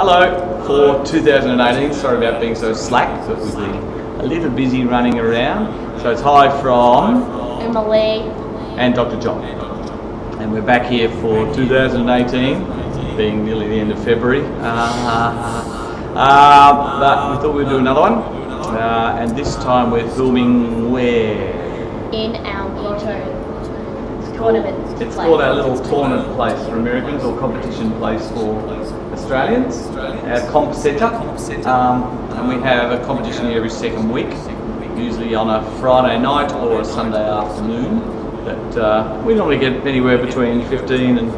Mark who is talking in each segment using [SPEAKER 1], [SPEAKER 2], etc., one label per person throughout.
[SPEAKER 1] Hello for 2018. Sorry about being so slack, but we've been a little busy running around. So it's hi from
[SPEAKER 2] Emily
[SPEAKER 1] and Dr. John. And we're back here for 2018, being nearly the end of February. But we thought we'd do another one. And this time we're filming where?
[SPEAKER 2] in our Veto tournament.
[SPEAKER 1] It's called our little tournament place for Americans, or competition place for Australians, our comp centre. And we have a competition here every second week, usually on a Friday night or a Sunday afternoon. But we normally get anywhere between 15 and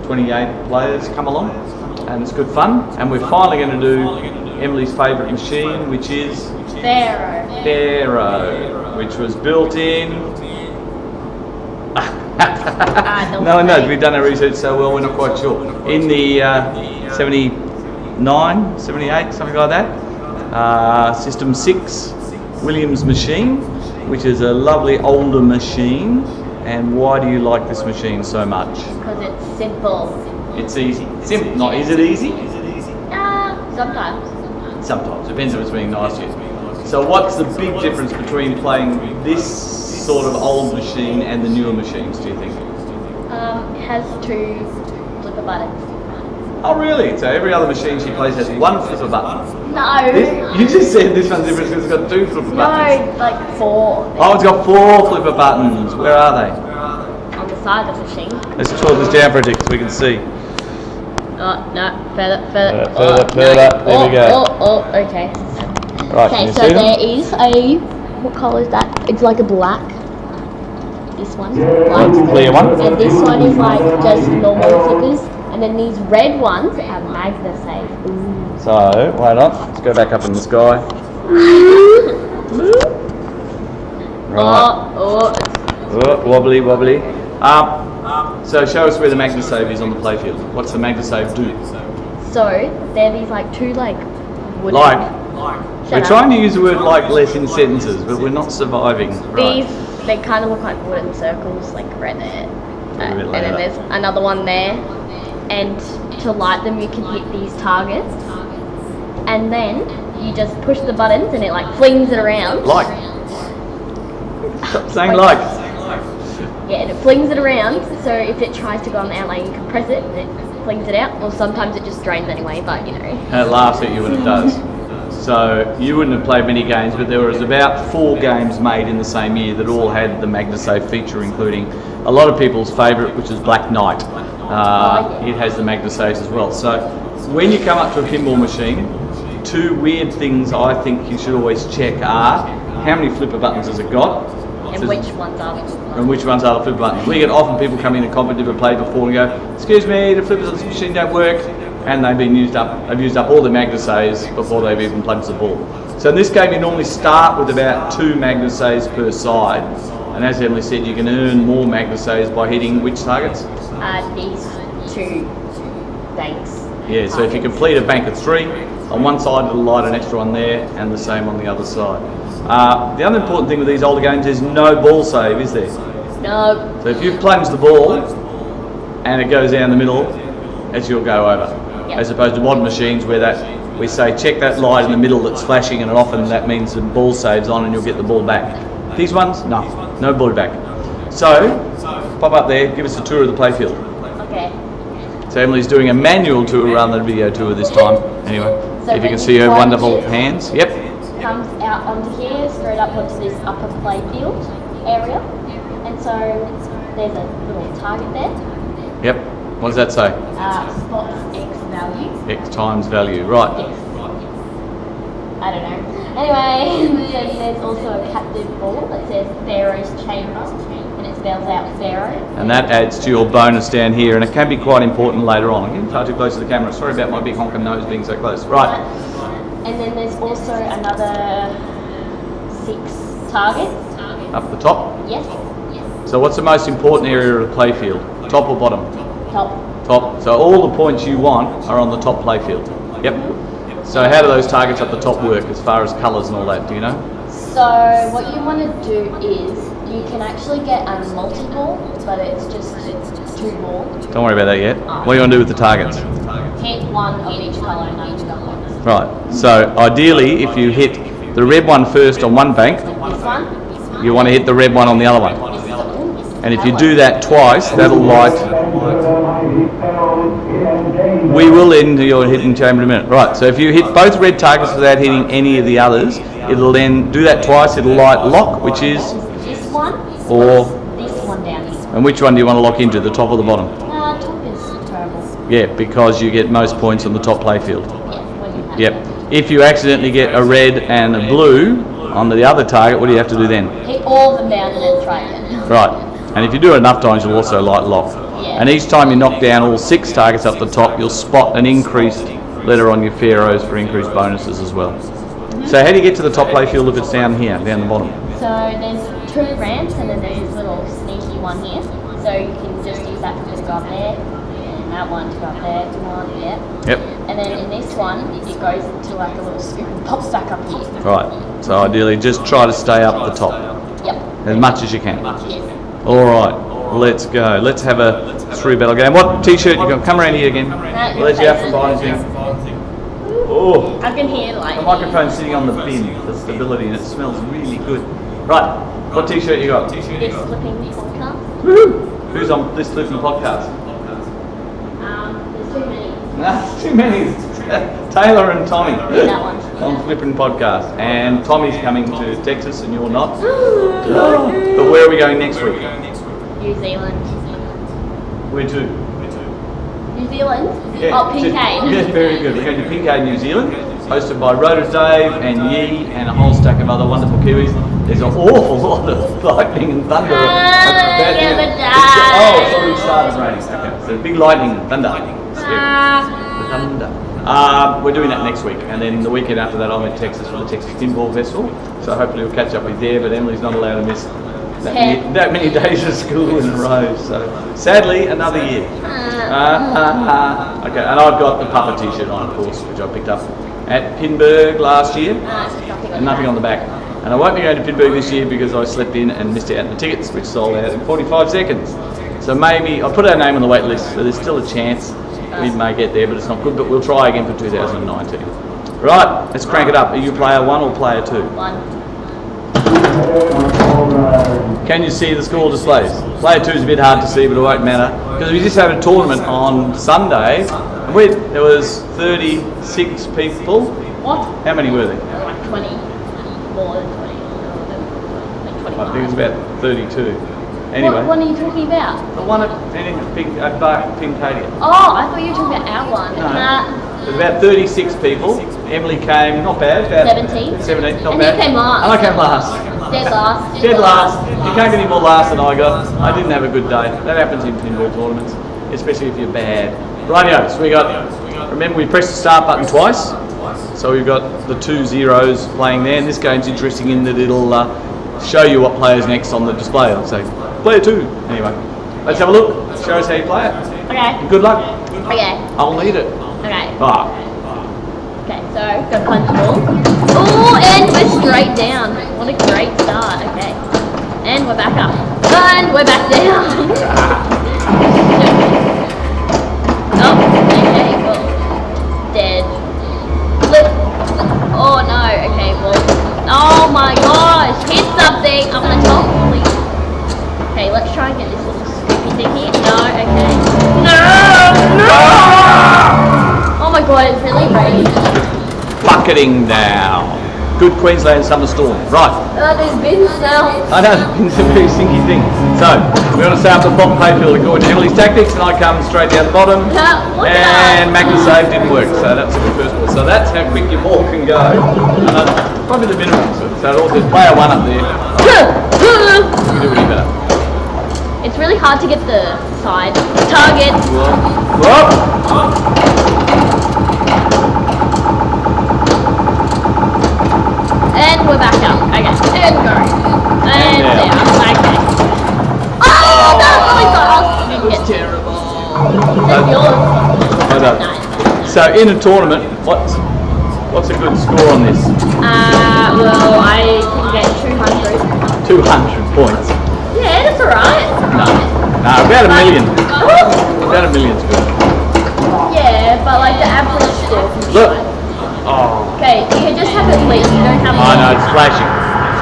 [SPEAKER 1] 28 players come along, and it's good fun. And we're finally going to do Emily's favourite machine, which is Pharaoh, which was built in... No one knows, we've done our research so well, we're not quite sure. In the 79, 78, something like that. System 6 Williams machine, which is a lovely older machine. And why do you like this machine so much?
[SPEAKER 2] Because it's simple.
[SPEAKER 1] It's easy. Simple. Not, is it easy?
[SPEAKER 2] Sometimes.
[SPEAKER 1] Sometimes. Depends if it's being nice to you. So what's the big difference between playing this sort of old machine and the newer machines, do you think?
[SPEAKER 2] It has 2 flipper buttons.
[SPEAKER 1] Oh really? So every other machine she plays has 1 flipper button?
[SPEAKER 2] No.
[SPEAKER 1] You just said this one's different because it's got 2 flipper buttons.
[SPEAKER 2] No, like 4.
[SPEAKER 1] Oh, it's got 4 flipper buttons. Where are they?
[SPEAKER 2] On the side of the machine.
[SPEAKER 1] Let's talk this down for a tick so we can see.
[SPEAKER 2] Oh, no, further.
[SPEAKER 1] Further,
[SPEAKER 2] No.
[SPEAKER 1] there we go.
[SPEAKER 2] Okay.
[SPEAKER 1] Right,
[SPEAKER 2] Okay,
[SPEAKER 1] can you
[SPEAKER 2] so
[SPEAKER 1] see them?
[SPEAKER 2] there is a, what colour is that? It's like a black. This one's black.
[SPEAKER 1] Clear one.
[SPEAKER 2] And this one is like just normal flippers. And then these red ones are MagnaSafe. Ooh.
[SPEAKER 1] So, wait on. Let's go back up in the sky. Right.
[SPEAKER 2] Oh.
[SPEAKER 1] Oh, wobbly. So show us where the MagnaSafe is on the playfield. What's the MagnaSafe do?
[SPEAKER 2] So they're these like 2 like wooden.
[SPEAKER 1] We're trying to use the word like less in sentences, but we're not surviving. Right.
[SPEAKER 2] These, they kind of look like wooden circles, like right there. And then there's another one there. And to light them, you can hit these targets. And then you just push the buttons and it like flings it around.
[SPEAKER 1] Like. Stop saying like.
[SPEAKER 2] Yeah, and it flings it around. So if it tries to go on the outlane, you can press it and it flings it out. Or sometimes it just drains anyway, but you know.
[SPEAKER 1] And it laughs at you when it does. So you wouldn't have played many games, but there was about 4 games made in the same year that all had the MagnaSafe feature, including a lot of people's favourite, which is Black Knight. It has the MagnaSafes as well. So when you come up to a pinball machine, 2 weird things I think you should always check are how many flipper buttons has it got,
[SPEAKER 2] And which ones are the
[SPEAKER 1] and which ones are the flipper buttons. We get often people come in and competitive have played before and go, excuse me, the flippers on this machine don't work, and they've used up all the MagnaSafes before they've even plunged the ball. So in this game you normally start with about 2 MagnaSafes per side, and as Emily said, you can earn more MagnaSafes by hitting which targets?
[SPEAKER 2] these 2 banks.
[SPEAKER 1] Yeah, so if you complete a bank of 3, on one side it'll light an extra one there, and the same on the other side. The other important thing with these older games is no ball save, is there?
[SPEAKER 2] No.
[SPEAKER 1] So if you plunge the ball and it goes down the middle, as you'll go over.
[SPEAKER 2] Yep.
[SPEAKER 1] As opposed to modern machines where we say check that light in the middle that's flashing, and often that means the ball saves on and you'll get the ball back. These ones, no ball back. So pop up there, give us a tour of the playfield.
[SPEAKER 2] Okay.
[SPEAKER 1] So Emily's doing a manual tour rather than a video tour this time. Anyway,
[SPEAKER 2] So
[SPEAKER 1] if you can
[SPEAKER 2] when
[SPEAKER 1] see
[SPEAKER 2] you
[SPEAKER 1] her
[SPEAKER 2] plunge
[SPEAKER 1] wonderful
[SPEAKER 2] it,
[SPEAKER 1] hands. Yep.
[SPEAKER 2] Comes out onto here, straight up onto this upper playfield area. And so there's a little target there.
[SPEAKER 1] Yep. What does that say?
[SPEAKER 2] Spots X value.
[SPEAKER 1] X times value. Right.
[SPEAKER 2] Yes. I don't know. Anyway, then there's also a captive ball that says Pharaoh's Chamber, and it spells out Pharaoh.
[SPEAKER 1] And that adds to your bonus down here, and it can be quite important later on. I'm getting far too close to the camera. Sorry about my big honking nose being so close. Right.
[SPEAKER 2] And then there's also another 6 targets.
[SPEAKER 1] Up the top.
[SPEAKER 2] Yes.
[SPEAKER 1] So what's the most important area of the playfield? Top or bottom?
[SPEAKER 2] Top.
[SPEAKER 1] Top. So all the points you want are on the top playfield. Yep. So how do those targets up the top work as far as colours and all that? Do you know?
[SPEAKER 2] So what you want to do is you can actually get a multi-ball, but it's 2 balls.
[SPEAKER 1] Don't worry about that yet. What do you want to do with the targets?
[SPEAKER 2] hit one of each colour and each colour.
[SPEAKER 1] Right. So ideally, if you hit the red one first on one bank,
[SPEAKER 2] This one.
[SPEAKER 1] you want to hit the red one on the other one. And if you do that twice, that'll light. We will end your hidden chamber in a minute. Right, so if you hit both red targets without hitting any of the others, it'll then do that twice, it'll light lock, which is...
[SPEAKER 2] This one?
[SPEAKER 1] Or...
[SPEAKER 2] This one down here.
[SPEAKER 1] And which one do you want to lock into, the top or the bottom?
[SPEAKER 2] Top is terrible.
[SPEAKER 1] Yeah, because you get most points on the top playfield.
[SPEAKER 2] Yeah, when you have
[SPEAKER 1] Yep. If you accidentally get a red and a blue on the other target, what do you have to do then?
[SPEAKER 2] hit all of them down and then try again.
[SPEAKER 1] Right. And if you do it enough times, you'll also light lock.
[SPEAKER 2] Yeah.
[SPEAKER 1] And each time you knock down all 6 targets up the top, you'll spot an increased letter on your Pharaohs for increased bonuses as well. So how do you get to the top playfield if it's down here, down the bottom?
[SPEAKER 2] So there's 2 ramps and then there's a little sneaky one here. So you can just use that to go up there, and that one to go up there, yeah.
[SPEAKER 1] Yep.
[SPEAKER 2] And then in this one, it goes into like a little scoop and pops back up here.
[SPEAKER 1] Right. So ideally, just try to stay up the top
[SPEAKER 2] Yep.
[SPEAKER 1] as much as you can.
[SPEAKER 2] Yes.
[SPEAKER 1] All right. Let's go. Let's have a 3 battle game. What t-shirt you got? Come around here again. We'll let you have some anything. Oh.
[SPEAKER 2] I can hear like...
[SPEAKER 1] The microphone's sitting on the bin, the stability, and it smells really good. Right, what t-shirt you got?
[SPEAKER 2] This flipping podcast.
[SPEAKER 1] Woo! Who's on this flipping podcast?
[SPEAKER 2] There's too many.
[SPEAKER 1] Nah, too many. Taylor and Tommy.
[SPEAKER 2] That one.
[SPEAKER 1] On flipping podcast. And Tommy's coming to Texas and you're not. But where are we going next week?
[SPEAKER 2] New Zealand.
[SPEAKER 1] Where to?
[SPEAKER 2] New Zealand?
[SPEAKER 1] Yeah,
[SPEAKER 2] Oh, Pinball.
[SPEAKER 1] Yeah, very good. We're going to Pinball, New Zealand, hosted by Rhoda Dave and Yee and a whole stack of other wonderful Kiwis. There's an awful lot of lightning and thunder. Oh, it's already started raining. Okay, so big lightning and thunder. We're doing that next week, and then the weekend after that I'm in Texas for the Texas Pinball Festival. So hopefully we'll catch up with you there, but Emily's not allowed to miss that many days of school in a row. So sadly, another year. Okay, and I've got the Papa t-shirt on, of course, which I picked up at Pinburg last year, and nothing on the back. And I won't be going to Pinburg this year because I slept in and missed out on the tickets, which sold out in 45 seconds. So maybe I'll put our name on the wait list, so there's still a chance we may get there, but it's not good. But we'll try again for 2019. Right, let's crank it up. Are you player 1 or player 2?
[SPEAKER 2] 1.
[SPEAKER 1] Can you see the score displays? Player 2 is a bit hard to see, but it won't matter because we just had a tournament on Sunday, and there was 36 people.
[SPEAKER 2] What?
[SPEAKER 1] How many were there?
[SPEAKER 2] Like 20. More than 20. Like 25.
[SPEAKER 1] I think it was about 32. Anyway.
[SPEAKER 2] What are you talking about?
[SPEAKER 1] The one at Pincadia.
[SPEAKER 2] Oh, I thought you were talking about our one.
[SPEAKER 1] No. There was about 36 people. Emily came, not bad. About
[SPEAKER 2] 17.
[SPEAKER 1] 17, not
[SPEAKER 2] And
[SPEAKER 1] bad.
[SPEAKER 2] you came last.
[SPEAKER 1] And I came last.
[SPEAKER 2] Dead last.
[SPEAKER 1] Dead last. You can't get any more last than I got. I didn't have a good day. That happens in pinball tournaments, especially if you're bad. Rightio, so remember we pressed the start button twice. So we've got the 2 zeros playing there, and this game's interesting in that it'll show you what player's next on the display. It'll say, player 2. Anyway, let's have a look. Show us how you play it.
[SPEAKER 2] Okay.
[SPEAKER 1] Good luck.
[SPEAKER 2] Okay.
[SPEAKER 1] I'll need it.
[SPEAKER 2] Okay.
[SPEAKER 1] Ah.
[SPEAKER 2] Okay, so go punch ball. Oh, and we're straight down. What a great start. Okay. And we're back up. And we're back down. Oh, okay, cool. Dead. Flip. Oh no, okay, well. Oh my gosh, hit something. I'm on the top. Okay, let's try and get this little scoopy thing here. No, okay. No! Oh my god, it's really raining.
[SPEAKER 1] Bucketing down. Good Queensland summer storm. Right.
[SPEAKER 2] There's bins now.
[SPEAKER 1] I know, it's a very sinky thing. So, we're going to start with the bottom playfield according to Emily's tactics, and I come straight down the bottom. And Magna save didn't work, so that's a good first ball. So that's how quick your ball can go. Probably the minimum. So there's player 1 up there. You can do any better.
[SPEAKER 2] It's really hard to get the side target.
[SPEAKER 1] Whoop.
[SPEAKER 2] And we're back up. Okay. And go. And down. Okay. Oh, that's really fast.
[SPEAKER 1] That was terrible.
[SPEAKER 2] That's yours.
[SPEAKER 1] Well done.
[SPEAKER 2] Nice.
[SPEAKER 1] So in a tournament, what's a good score on this?
[SPEAKER 2] Well, I can get 200.
[SPEAKER 1] 200 points.
[SPEAKER 2] Yeah, that's alright.
[SPEAKER 1] No, about a million. About a million's good.
[SPEAKER 2] Yeah, but like complete. You don't have.
[SPEAKER 1] I know, it's flashing.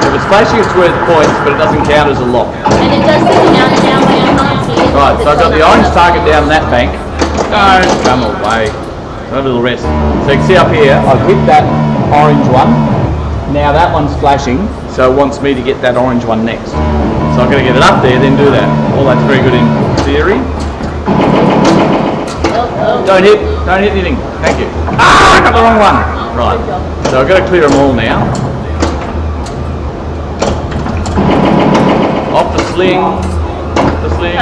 [SPEAKER 1] If it's flashing, it's worth points, but it doesn't count as a lock.
[SPEAKER 2] And it does count down when you can't see it.
[SPEAKER 1] Right, so I've got the orange target down that bank. Don't come away. Have a little rest. So you can see up here, I've hit that orange one. Now that one's flashing, so it wants me to get that orange one next. So I've got to get it up there, then do that. All that's very good in theory. Don't hit anything. Thank you. Ah, I got the wrong one. Right. So I've got to clear them all now. Off the sling. The sling.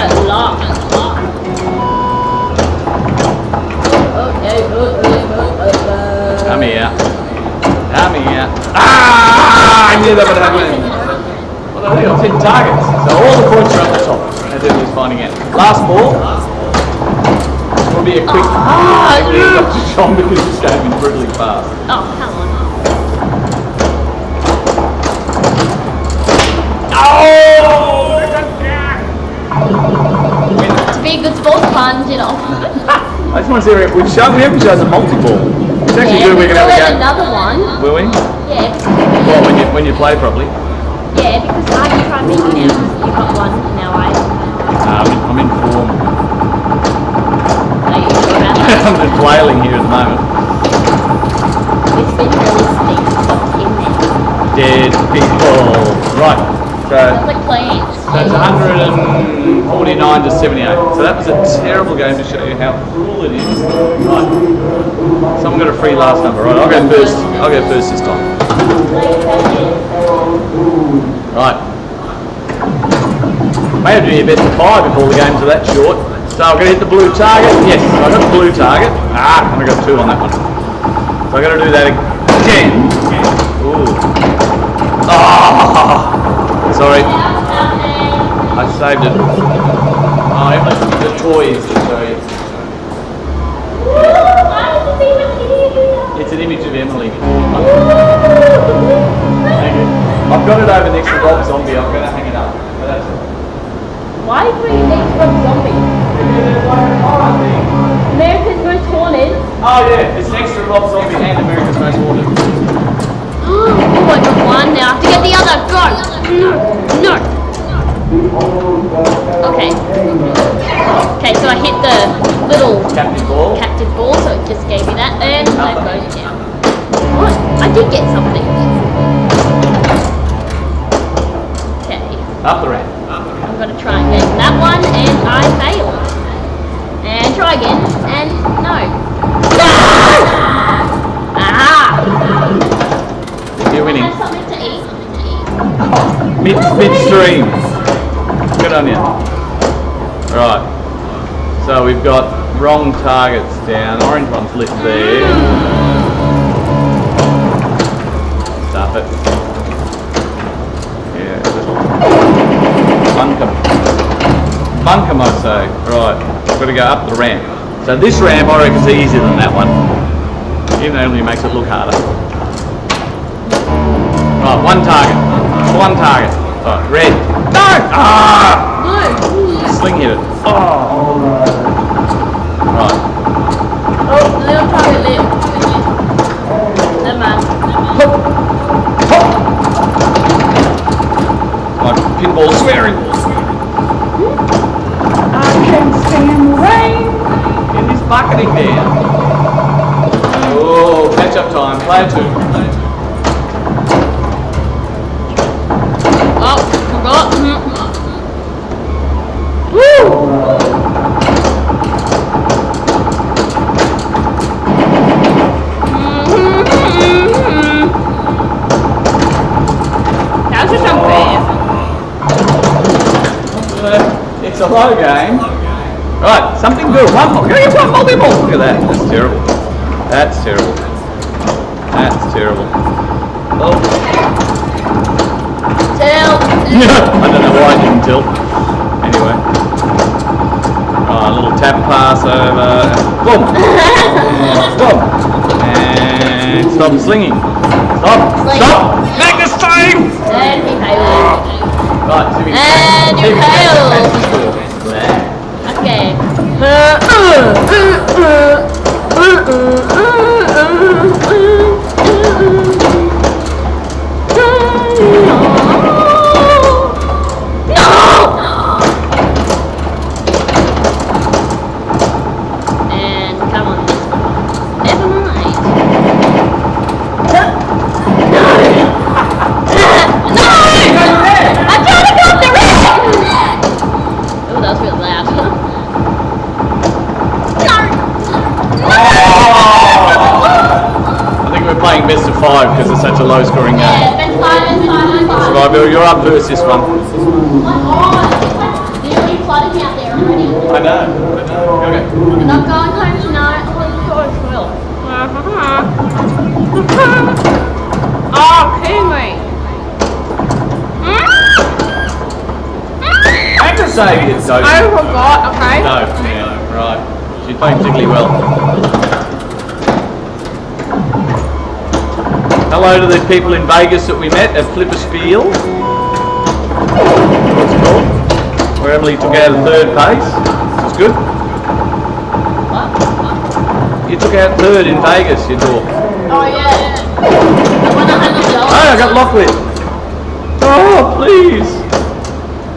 [SPEAKER 1] Come here. Come here. Ah! I knew that would happen. Well, I think I've hit targets. So all the points are up the top. As everyone's finding out. Last ball. Will be a quick. Up to John because this game is brutally fast.
[SPEAKER 2] Oh, come on.
[SPEAKER 1] Oh!
[SPEAKER 2] To be a good sports plunge, you know.
[SPEAKER 1] I just want to see if we haven't chosen a multi-ball. It's actually good we're going to have a game.
[SPEAKER 2] Another one.
[SPEAKER 1] Will we?
[SPEAKER 2] Yeah.
[SPEAKER 1] Well, when you play properly.
[SPEAKER 2] Yeah, because I can try and beat you now. You got one, now
[SPEAKER 1] I'm in form.
[SPEAKER 2] Are you sure about that?
[SPEAKER 1] I'm just flailing here at the moment.
[SPEAKER 2] It's been really steep. What's in there?
[SPEAKER 1] Dead people. Right.
[SPEAKER 2] Sounds like plants.
[SPEAKER 1] So it's 149 to 78. So that was a terrible game to show you how cruel it is. Right. Someone got a free last number. Right, I'll go first. I'll go first this time. Right. May have to be a best of 5 if all the games are that short. So I'm going to hit the blue target. Yes, I got the blue target. Ah, and I got 2 on that one. So I got to do that again. Ooh. Ah. Sorry. I saved it. Oh, the toys to show you. It's an image of Emily. Thank you. I've got it over next to Rob Zombie. I'm going to hang it up. But that's it.
[SPEAKER 2] Why are you next to Rob Zombie?
[SPEAKER 1] It's like a horror thing.
[SPEAKER 2] America's Most Haunted.
[SPEAKER 1] Oh yeah, it's next to Rob Zombie and America's Most Haunted.
[SPEAKER 2] Oh, I got one now. I have to get the other. Go! No! Okay. Okay, so I hit the little
[SPEAKER 1] Captain Ball.
[SPEAKER 2] So it just gave me that, and that goes down. What? I did get something. Okay.
[SPEAKER 1] Up the ramp.
[SPEAKER 2] I'm gonna try and get that one, and I failed. And try again, and no. Ah!
[SPEAKER 1] You're winning.
[SPEAKER 2] Have something to eat.
[SPEAKER 1] Midstream. Good on you. Right. So we've got wrong targets down. Orange one's lit there. Stop it. Yeah. Bunkum, I say. Right. We've got to go up the ramp. So this ramp, I reckon, is easier than that one. Even though it only makes it look harder. Right, one target. One target. Right, red. No! Ah!
[SPEAKER 2] No!
[SPEAKER 1] Sling hit it. Oh! Right.
[SPEAKER 2] Oh, little target, little. Never mind.
[SPEAKER 1] Hop! Hop! Like pinball swearing. I can stand the rain. It is bucketing down. Oh, catch up time. Player 2.
[SPEAKER 2] Oh, forgot. Woo! That's just unfair.
[SPEAKER 1] It's a low game. Right, something good. One more. Get one multi-ball. Look at that. That's terrible. That's terrible. That's terrible. Oh.
[SPEAKER 2] Tell.
[SPEAKER 1] I don't know why I didn't tilt. Anyway. Oh, a little tap pass over. Boom. Boom. And stop slinging. Stop.
[SPEAKER 2] Sling.
[SPEAKER 1] Stop. Make the save.
[SPEAKER 2] And he failed.
[SPEAKER 1] Right, so we
[SPEAKER 2] And you failed. Okay.
[SPEAKER 1] 5 because it's such a low scoring game.
[SPEAKER 2] Yeah, that's fine.
[SPEAKER 1] Right, Bill, you're up first this one.
[SPEAKER 2] Oh my god, it's like really flooding out there already.
[SPEAKER 1] I know. Okay.
[SPEAKER 2] And I'm going home tonight. Oh, Kiwi.
[SPEAKER 1] Magnus saved it, so.
[SPEAKER 2] I forgot, okay?
[SPEAKER 1] No, yeah, right. She's playing particularly well. Hello to the people in Vegas that we met at Flippers Field. What's it called? Where Emily took out 3rd place. That's good. You took out 3rd in Vegas, you thought.
[SPEAKER 2] Oh yeah. I won $100.
[SPEAKER 1] Oh, I got Lockwood. Oh, please.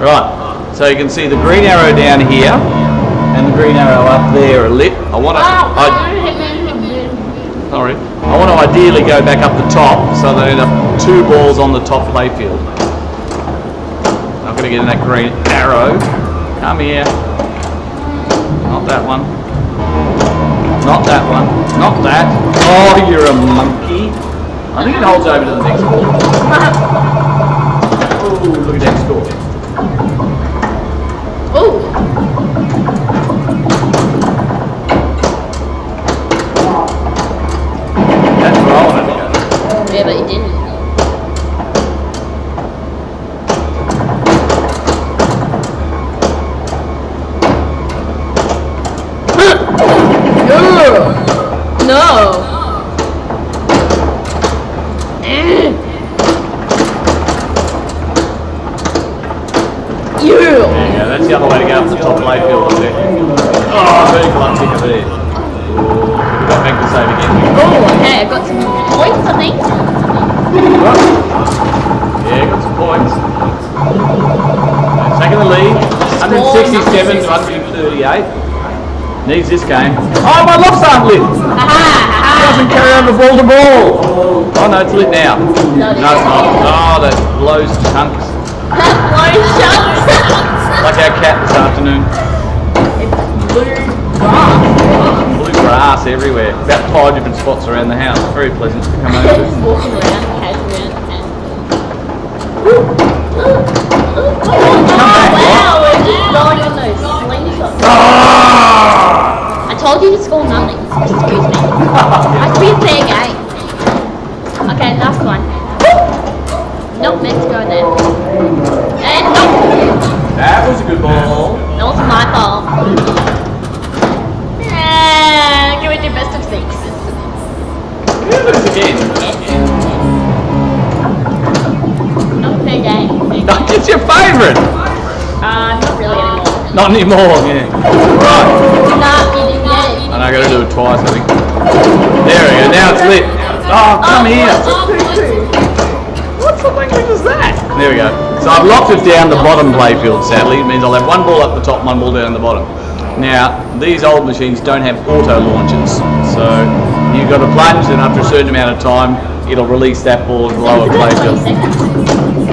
[SPEAKER 1] Right, so you can see the green arrow down here and the green arrow up there are lit. I want to. Sorry. I want to ideally go back up the top so they end up 2 balls on the top playfield. I'm going to get in that green arrow. Come here. Not that one. Not that one. Not that. Oh, you're a monkey. I think it holds over to the next ball. Oh, look at that score.
[SPEAKER 2] Oh.
[SPEAKER 1] That's where I wanted to go.
[SPEAKER 2] Yeah, but you didn't. No.
[SPEAKER 1] There you go, that's the other way to go up the top playfield. Oh, very clumsy over there. We've got back to save again.
[SPEAKER 2] Oh, okay, I got some points, I think.
[SPEAKER 1] Yeah, got some points. Taking the lead, 167 to 138. Needs this game. Oh, my locks aren't lit. Doesn't carry over ball to ball. Oh no, it's lit now. No, it's not. Oh, that blows chunks.
[SPEAKER 2] Blows chunks.
[SPEAKER 1] Like our cat this afternoon.
[SPEAKER 2] It's blue grass.
[SPEAKER 1] Blue grass everywhere. About 5 different spots around the house. Very pleasant to come over.
[SPEAKER 2] Just walking around, casually. Wow, we're just going on those slingshots. I told you to score nothing. Excuse me. Must be a fair game. Okay, last one. Nope, meant to go there. And nope.
[SPEAKER 1] That was a good ball.
[SPEAKER 2] That wasn't my fault. Give it your best of 6.
[SPEAKER 1] Yeah, lose again.
[SPEAKER 2] Not fair game.
[SPEAKER 1] It's your favourite.
[SPEAKER 2] Not really anymore.
[SPEAKER 1] Not anymore, yeah. Right.
[SPEAKER 2] Nah, you didn't get it.
[SPEAKER 1] And I got to do it twice, I think. There we go. Now it's lit. Oh, come here. What the language is that? There we go. So I've locked it down the bottom playfield, sadly. It means I'll have 1 ball up the top, 1 ball down the bottom. Now, these old machines don't have auto launchers. So you've got to plunge, and after a certain amount of time, it'll release that ball and lower playfield.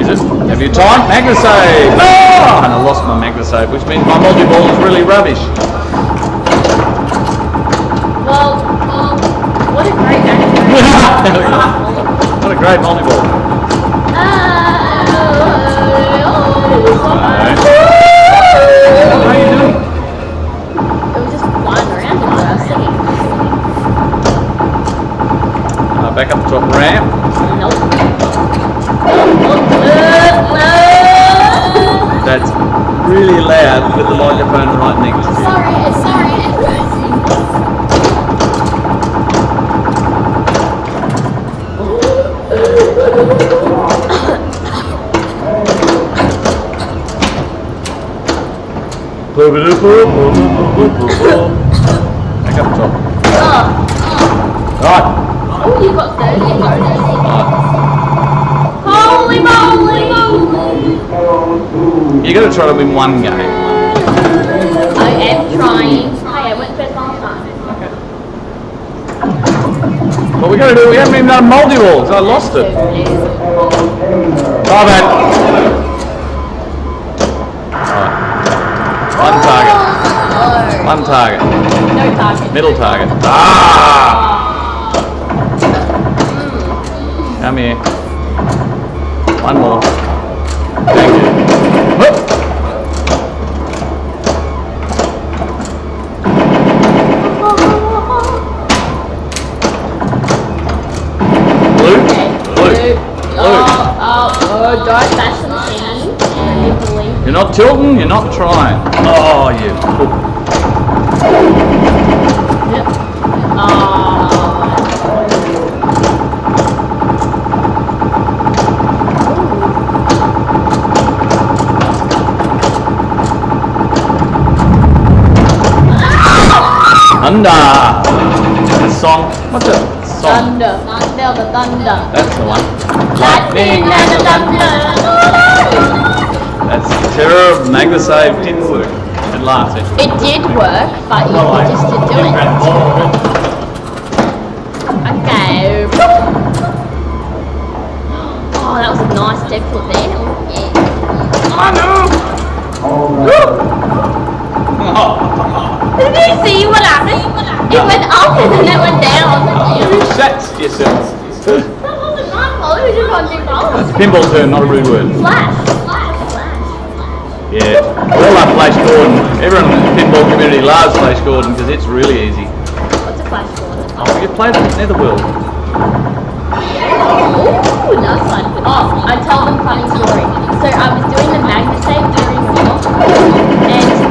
[SPEAKER 1] Is it? Have you time? Magnus save! Oh! And I lost my Magnus save, which means my multi-ball is really rubbish.
[SPEAKER 2] Well, what a great game.
[SPEAKER 1] What a great multi-ball. How are you doing?
[SPEAKER 2] It was just flying around and I was singing.
[SPEAKER 1] Back up the top ramp.
[SPEAKER 2] Nope.
[SPEAKER 1] That's really loud with the microphone right next to you.
[SPEAKER 2] Sorry.
[SPEAKER 1] Back up top.
[SPEAKER 2] Oh.
[SPEAKER 1] Right.
[SPEAKER 2] Oh, you got 30. You got 30.
[SPEAKER 1] Right.
[SPEAKER 2] Holy moly!
[SPEAKER 1] You got to try to win 1 game.
[SPEAKER 2] I am trying. Hey, I went first last time.
[SPEAKER 1] Okay. What we got to do? We haven't even done multi-ball, so I lost it. Oh, man. Right. 1 target.
[SPEAKER 2] Oh.
[SPEAKER 1] 1 target.
[SPEAKER 2] No target.
[SPEAKER 1] Middle target. Ah! here. One more. Thank you. Whoop. Blue.
[SPEAKER 2] Oh, don't bash the machine.
[SPEAKER 1] You're not tilting, you're not trying. Oh, you.
[SPEAKER 2] Yep.
[SPEAKER 1] Thunder. The song. What's the song?
[SPEAKER 2] Thunder. Feel the thunder.
[SPEAKER 1] That's the one.
[SPEAKER 2] Lightning and the thunder.
[SPEAKER 1] That's the terror of Magnasave didn't work. At last.
[SPEAKER 2] It did work, but you just didn't do it. Okay. Oh, that was a nice dead flip there. Yeah.
[SPEAKER 1] Oh no!
[SPEAKER 2] Did you see what happened? It went up and then it went down.
[SPEAKER 1] You set yourself.
[SPEAKER 2] That wasn't my fault, it was your punching fault.
[SPEAKER 1] That's a pinball term, not a rude word.
[SPEAKER 2] Flash.
[SPEAKER 1] Yeah, we all love Flash Gordon. Everyone in the pinball community loves Flash Gordon because it's really easy.
[SPEAKER 2] What's a flash Gordon?
[SPEAKER 1] Oh, you played it at Netherworld.
[SPEAKER 2] Ooh, nice one. Oh, I tell them a funny story. So I was doing the magnet save during war, and it's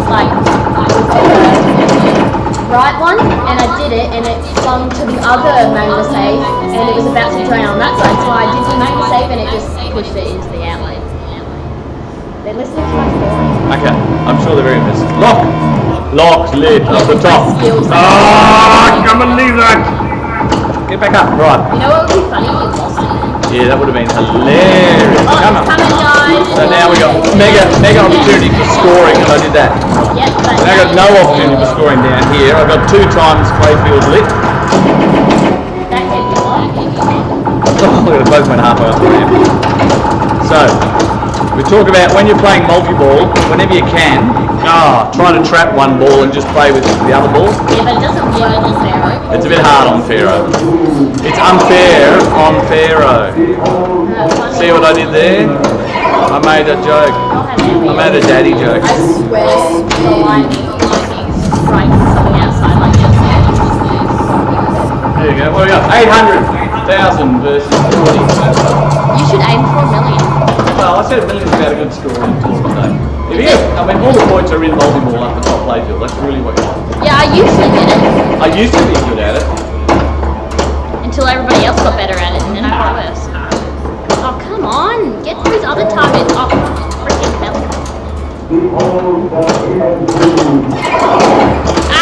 [SPEAKER 2] like right one, and I did it, and it swung to the other magnet save, and it was about to drain on that side. So I did the magnet save, and it just pushed it into the outlet. They're listening to my story.
[SPEAKER 1] Okay, I'm sure they're very impressed. Lock, lid, up the top. Come and leave that. Get back up, right.
[SPEAKER 2] You know what would be funny? You lost it.
[SPEAKER 1] Yeah, that would have been hilarious.
[SPEAKER 2] Oh,
[SPEAKER 1] Come on.
[SPEAKER 2] come on, guys.
[SPEAKER 1] So now we got mega opportunity for scoring, and I did that.
[SPEAKER 2] Yep, but
[SPEAKER 1] Now I got no opportunity for scoring down here. I got 2 times playfield lit.
[SPEAKER 2] that hit me like.
[SPEAKER 1] Oh, look at it, both went halfway off the ramp. So, we talk about when you're playing multi-ball, whenever you can, try to trap one ball and just play with the other ball.
[SPEAKER 2] Yeah, but it doesn't work on Pharaoh.
[SPEAKER 1] It's a bit hard on Pharaoh. It's unfair on Pharaoh. See what I did there? I made a joke. I made a daddy joke.
[SPEAKER 2] I swear the lightning striking something outside like this.
[SPEAKER 1] There you go. What do we got? 800,000 versus 40.
[SPEAKER 2] You should aim for a million.
[SPEAKER 1] Well, I said a million's about a good score in a tournament day. I mean, all the points are in multi-ball up the top playfield. That's really what you want.
[SPEAKER 2] Yeah, I usually did it.
[SPEAKER 1] I used to be good at it.
[SPEAKER 2] Until everybody else got better at it, and then I got worse. Oh, come on. Get those other targets off. Freaking hell.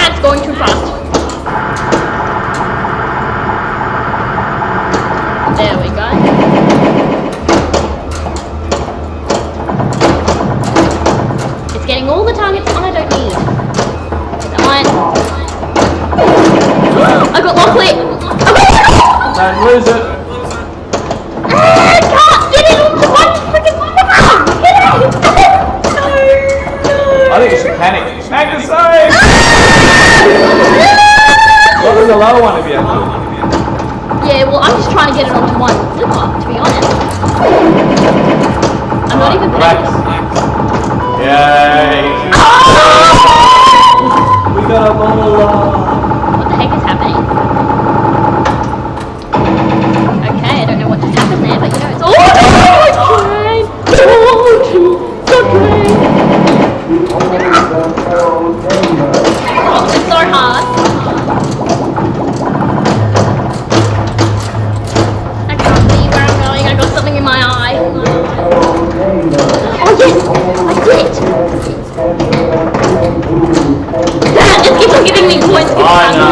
[SPEAKER 2] It's going too fast. There we go. It's getting all the targets I don't need. Come on. I got lock lit.
[SPEAKER 1] Don't lose it.
[SPEAKER 2] I can't get it onto one freaking farm! Get it! No!
[SPEAKER 1] I think you should panic. Magnus save! What was the lower one if you had to?
[SPEAKER 2] Yeah, well, I'm just trying to get it onto one flip-flop, to be honest. I'm not even
[SPEAKER 1] Relax. Yay! We got a ball.
[SPEAKER 2] What the heck is happening? Okay, I don't know what just happened there, but you know it's all train! Oh, it's so hard. I can't see where I'm going. I got something in my eye. Oh yes, I did it. It keeps on giving me points.
[SPEAKER 1] I know.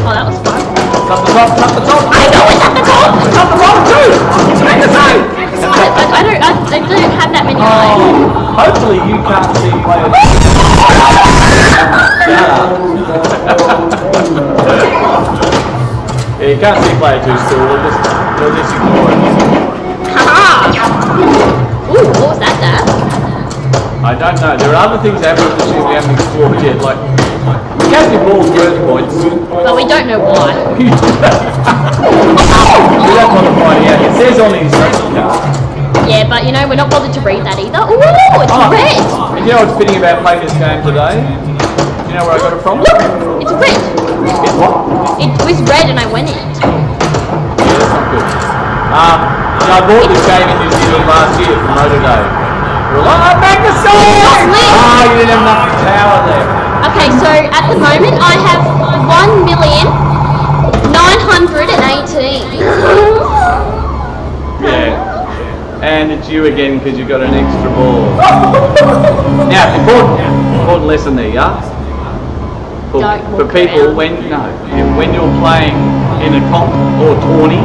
[SPEAKER 2] Oh, that was fun.
[SPEAKER 1] Top the top, top the top.
[SPEAKER 2] I know it's at the top.
[SPEAKER 1] Top the bottom too. Make the same.
[SPEAKER 2] I don't have that many eyes.
[SPEAKER 1] Hopefully you can't see players. Yeah, you can't see player 2 still. They'll just ignore it.
[SPEAKER 2] Haha! Ooh, what was that, Dad?
[SPEAKER 1] I don't know. There are other things happening in the machine we haven't explored yet. Like, you can every ball's worth points.
[SPEAKER 2] But we don't know why.
[SPEAKER 1] We don't bother finding out. It says on the instruction card.
[SPEAKER 2] Yeah, but you know, we're not bothered to read that either. Ooh, it's red!
[SPEAKER 1] And you know what's fitting about playing this game today? Do you know where I got it from?
[SPEAKER 2] Look! It's red!
[SPEAKER 1] It's what?
[SPEAKER 2] It was red and I went in it.
[SPEAKER 1] Yeah, that's not good. I bought this game in New Zealand last year for Motor Day. We're like, oh, Magnuson! Oh, you didn't have enough power there.
[SPEAKER 2] Okay, so at the moment I have 1,918,000.
[SPEAKER 1] Yeah. And it's you again because you got an extra ball. Now, important lesson there, yeah? For people, when you're playing in a comp or tourney,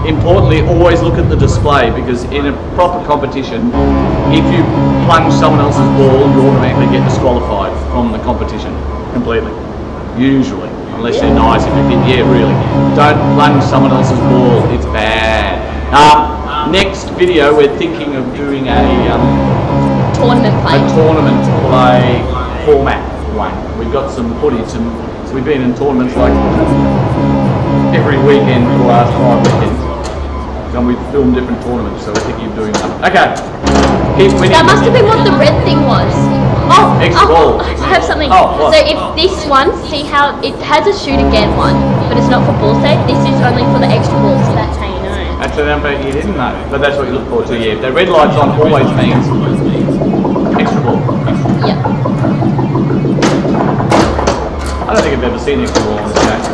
[SPEAKER 1] importantly, always look at the display, because in a proper competition, if you plunge someone else's ball, you automatically get disqualified from the competition completely. Usually, unless they're nice. If you think, yeah, really, don't plunge someone else's ball. It's bad. Next video, we're thinking of doing a
[SPEAKER 2] Tournament play
[SPEAKER 1] format one. We've got some footage, and we've been in tournaments like every weekend for the last 5 weekends. And we've filmed different tournaments, so we're thinking of doing that. Okay. Keep winning.
[SPEAKER 2] That must have been what the red thing was. Oh,
[SPEAKER 1] extra ball.
[SPEAKER 2] I have something.
[SPEAKER 1] Oh,
[SPEAKER 2] so if this one, see how it has a shoot again one, but it's not for ball save. This is only for the extra ball, so that's how you know.
[SPEAKER 1] Actually, you didn't know, but that's what you look forward to. Yeah, the red light's on always means extra ball.
[SPEAKER 2] Yep.
[SPEAKER 1] I don't think I've ever seen extra ball on this game.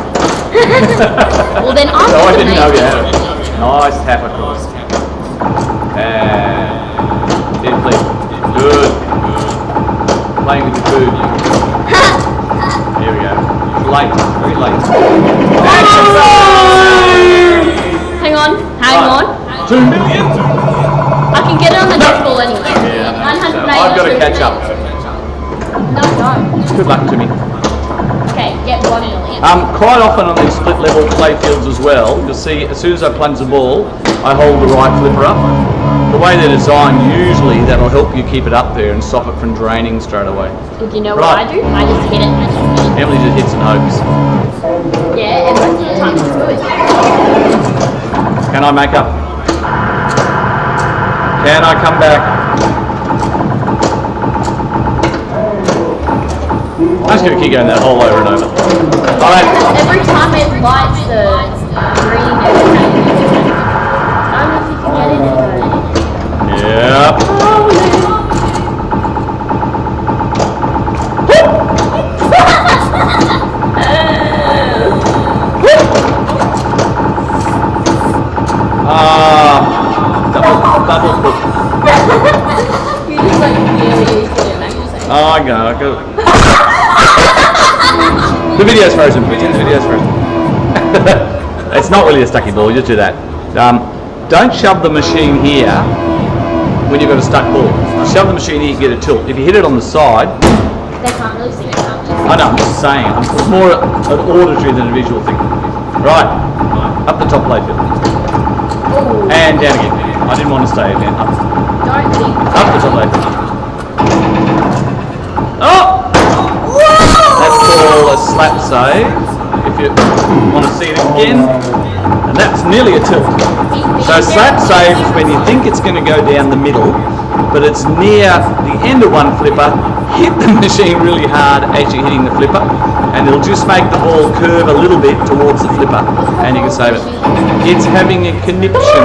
[SPEAKER 2] Well, then I'm.
[SPEAKER 1] So I didn't know you had it. Nice tap across. And dead flip. Good. Playing with the food. Here we go. It's late. Very late.
[SPEAKER 2] Hang on.
[SPEAKER 1] 2 million.
[SPEAKER 2] I can get it on the next ball anyway.
[SPEAKER 1] Yeah, I've got to catch up.
[SPEAKER 2] No.
[SPEAKER 1] Good luck to me.
[SPEAKER 2] Okay, get 1 million.
[SPEAKER 1] Quite often on these split level playfields as well, you'll see as soon as I plunge the ball, I hold the right flipper up. The way they're designed, usually that'll help you keep it up there and stop it from draining straight away.
[SPEAKER 2] Do you know what I do? I just hit it.
[SPEAKER 1] Emily just hits and hopes.
[SPEAKER 2] Yeah, and most of the time it's good.
[SPEAKER 1] Can I make up? Can I come back? I'm just going to keep going that hole over and over. Alright.
[SPEAKER 2] Every time it lights the green, I don't know if you can get in it though.
[SPEAKER 1] Yep. Double hook.
[SPEAKER 2] You just like really used to it, Magnuson.
[SPEAKER 1] Oh, I go. The video's frozen, Bridget. The video's frozen. It's not really a stucky ball, you just do that. Don't shove the machine here when you've got a stuck ball. Shove the machine here, you get a tilt. If you hit it on the side...
[SPEAKER 2] They can't really see it.
[SPEAKER 1] I know, I'm just saying. It's more an auditory than a visual thing. Right, up the top playfield. And down again. I didn't want to stay again. Up.
[SPEAKER 2] Don't think.
[SPEAKER 1] Up the top playfield. Oh! That's called a slap save, if you want to see it again. And that's nearly a tilt. So slap save is when you think it's going to go down the middle, but it's near the end of one flipper, hit the machine really hard as you're hitting the flipper, and it'll just make the ball curve a little bit towards the flipper, and you can save it. It's having a connection.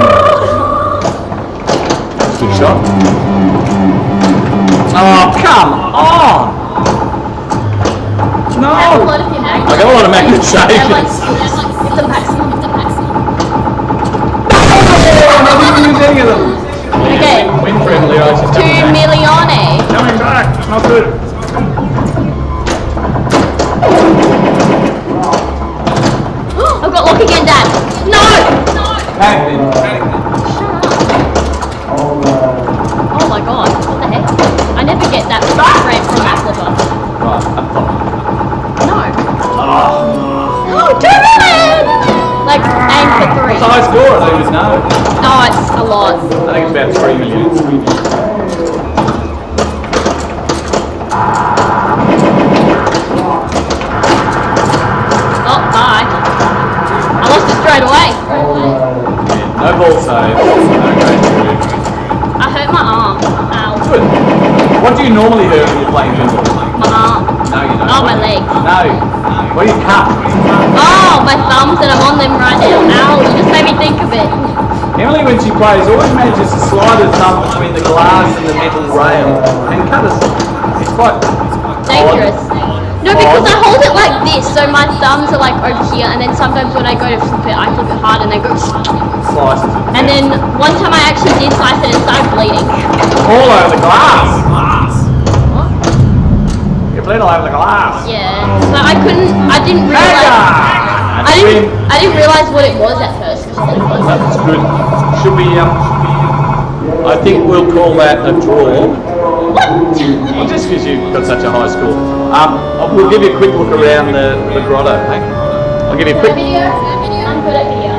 [SPEAKER 1] Good shot. Oh, come on! No! I got a lot of magnet saves.
[SPEAKER 2] It's a maximum. Okay.
[SPEAKER 1] Win friendly, I just
[SPEAKER 2] 2 million.
[SPEAKER 1] Coming back. Not good.
[SPEAKER 2] I've got luck again, Dad. No!
[SPEAKER 1] Panic then.
[SPEAKER 2] Oh my god, what the heck? I never get that ramp from that flipper.
[SPEAKER 1] Right, up top.
[SPEAKER 2] No. Oh, 2 million! Like, aim for 3.
[SPEAKER 1] What's the high score? I don't even know.
[SPEAKER 2] Oh, it's a lot.
[SPEAKER 1] I think it's about 3 million. you normally hurt when you're playing pinball?
[SPEAKER 2] My arm.
[SPEAKER 1] No, you don't.
[SPEAKER 2] Oh, my legs.
[SPEAKER 1] No. What do you cut?
[SPEAKER 2] Oh, my thumbs, and I'm on them right now. Ow, you just made me think of it.
[SPEAKER 1] Emily, when she plays, always manages to slide her thumb between the glass and the metal rail and cut us. It's quite
[SPEAKER 2] Dangerous. No, because I hold it like this, so my thumbs are like over here, and then sometimes when I go to flip it, I flip it hard and then go.
[SPEAKER 1] Slices it.
[SPEAKER 2] And then one time I actually did slice it and started bleeding.
[SPEAKER 1] All over the glass.
[SPEAKER 2] What?
[SPEAKER 1] You bleed all over the glass.
[SPEAKER 2] Yeah. But I didn't realize. I didn't realize what it was at first.
[SPEAKER 1] That's good. Should we? I think we'll call that a draw.
[SPEAKER 2] What?
[SPEAKER 1] Well, just because you've got such a high score. We'll give you a quick look around the grotto. Eh? I'll give you a quick.
[SPEAKER 2] I'm good at video.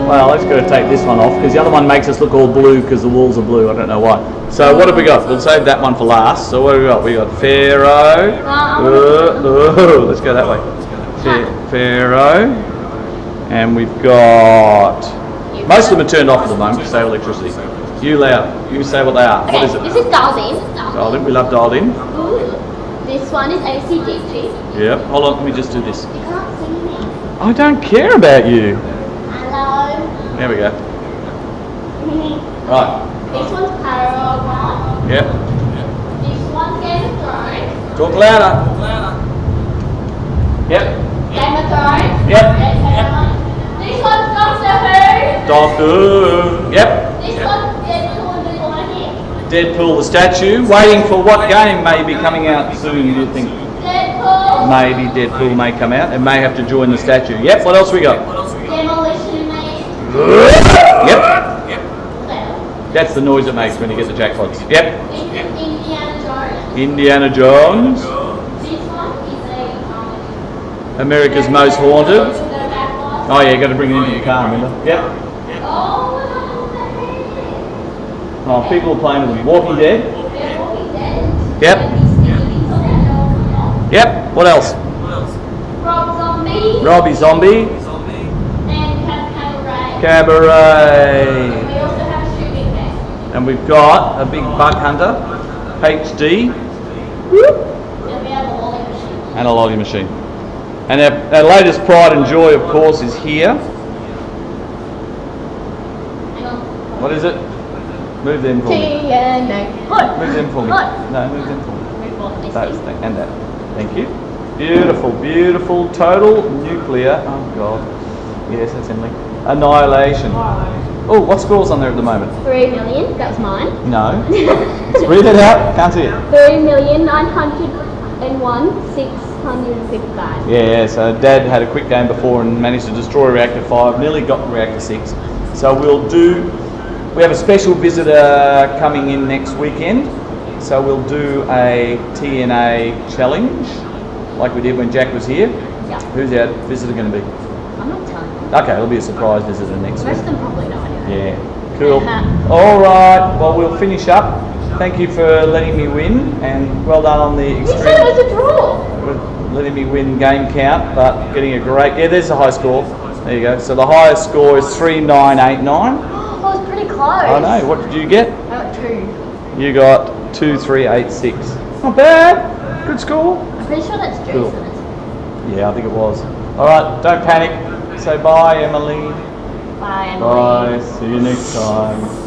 [SPEAKER 1] Well, let's go take this one off because the other one makes us look all blue because the walls are blue. I don't know why. So what have we got? We'll save that one for last. So what have we got? We got Pharaoh. Let's go that way. Pharaoh. And we've got. Most of them are turned off at the moment because they have electricity. You loud. You say what they are.
[SPEAKER 2] Okay,
[SPEAKER 1] What is it?
[SPEAKER 2] this is dialed in.
[SPEAKER 1] Dialed in. We love dialed in.
[SPEAKER 2] Ooh. This one is ACDC.
[SPEAKER 1] Yep. Hold on. Let me just do this.
[SPEAKER 2] You can't see me.
[SPEAKER 1] I don't care about you.
[SPEAKER 2] Hello.
[SPEAKER 1] There we go. Right.
[SPEAKER 2] This one's Pharaoh.
[SPEAKER 1] Yep.
[SPEAKER 2] This one's Game of Thrones.
[SPEAKER 1] Talk louder. Yep.
[SPEAKER 2] Game of Thrones.
[SPEAKER 1] Yep.
[SPEAKER 2] This one's Doctor Who.
[SPEAKER 1] Doctor Who. Yep.
[SPEAKER 2] This one's Deadpool and the Warning.
[SPEAKER 1] Deadpool the statue. Waiting for what game may be coming out soon, you think?
[SPEAKER 2] Deadpool.
[SPEAKER 1] Maybe Deadpool may come out and may have to join the statue. Yep. What else we got?
[SPEAKER 2] Demolition Man.
[SPEAKER 1] Yep. That's the noise it makes when you get the jackpots. Yep.
[SPEAKER 2] This is Indiana Jones.
[SPEAKER 1] Indiana Jones.
[SPEAKER 2] This one is a
[SPEAKER 1] America's Most Haunted.
[SPEAKER 2] Go back one.
[SPEAKER 1] Oh yeah, you got to bring it into the car, remember? Yep.
[SPEAKER 2] Oh, the
[SPEAKER 1] Oh, people are playing with them. Walking Dead.
[SPEAKER 2] They're Walking Dead.
[SPEAKER 1] Yep.
[SPEAKER 2] And
[SPEAKER 1] Yep. What else?
[SPEAKER 2] Rob Zombie.
[SPEAKER 1] Robbie Zombie.
[SPEAKER 2] And Cabaret.
[SPEAKER 1] Cabaret.
[SPEAKER 2] We also have a shooting game.
[SPEAKER 1] And we've got a big bug hunter. HD.
[SPEAKER 2] And we have a lolly machine.
[SPEAKER 1] And a lolly machine. And our latest pride and joy, of course, is here.
[SPEAKER 2] Hang on.
[SPEAKER 1] What is it? Move them for me.
[SPEAKER 2] TNA. Look.
[SPEAKER 1] Move them for me.
[SPEAKER 2] Look.
[SPEAKER 1] No, move them for me.
[SPEAKER 2] Move on this
[SPEAKER 1] Those,
[SPEAKER 2] thing.
[SPEAKER 1] and that. Thank you. Beautiful, beautiful. Total nuclear. Oh, God. Yes, that's Emily. Annihilation. Oh, what score's on there at the moment?
[SPEAKER 2] 3 million. That was mine.
[SPEAKER 1] No. Read it out. Can't see it.
[SPEAKER 2] 3,901,655.
[SPEAKER 1] Yeah, so Dad had a quick game before and managed to destroy reactor 5, nearly got reactor 6. So we have a special visitor coming in next weekend. So we'll do a TNA challenge like we did when Jack was here.
[SPEAKER 2] Yeah.
[SPEAKER 1] Who's our visitor going to be?
[SPEAKER 2] I'm not telling you.
[SPEAKER 1] Okay, it'll be a surprise visitor next
[SPEAKER 2] Most
[SPEAKER 1] week.
[SPEAKER 2] of them probably know anyway.
[SPEAKER 1] Yeah, cool.
[SPEAKER 2] Uh-huh.
[SPEAKER 1] All right, well, we'll finish up. Thank you for letting me win, and well done on the
[SPEAKER 2] You
[SPEAKER 1] extreme.
[SPEAKER 2] said it was a draw.
[SPEAKER 1] Letting me win game count, but getting a great. Yeah, there's a high score. There you go. So the highest score is 3989.
[SPEAKER 2] Oh, that was pretty close.
[SPEAKER 1] I know. What did you get?
[SPEAKER 2] I got 2.
[SPEAKER 1] You got 2386. Not bad. Good score.
[SPEAKER 2] I'm pretty sure that's Jason.
[SPEAKER 1] Cool. Yeah, I think it was. All right, don't panic. Say bye, Emily.
[SPEAKER 2] Bye, Emily.
[SPEAKER 1] Bye. See you next time.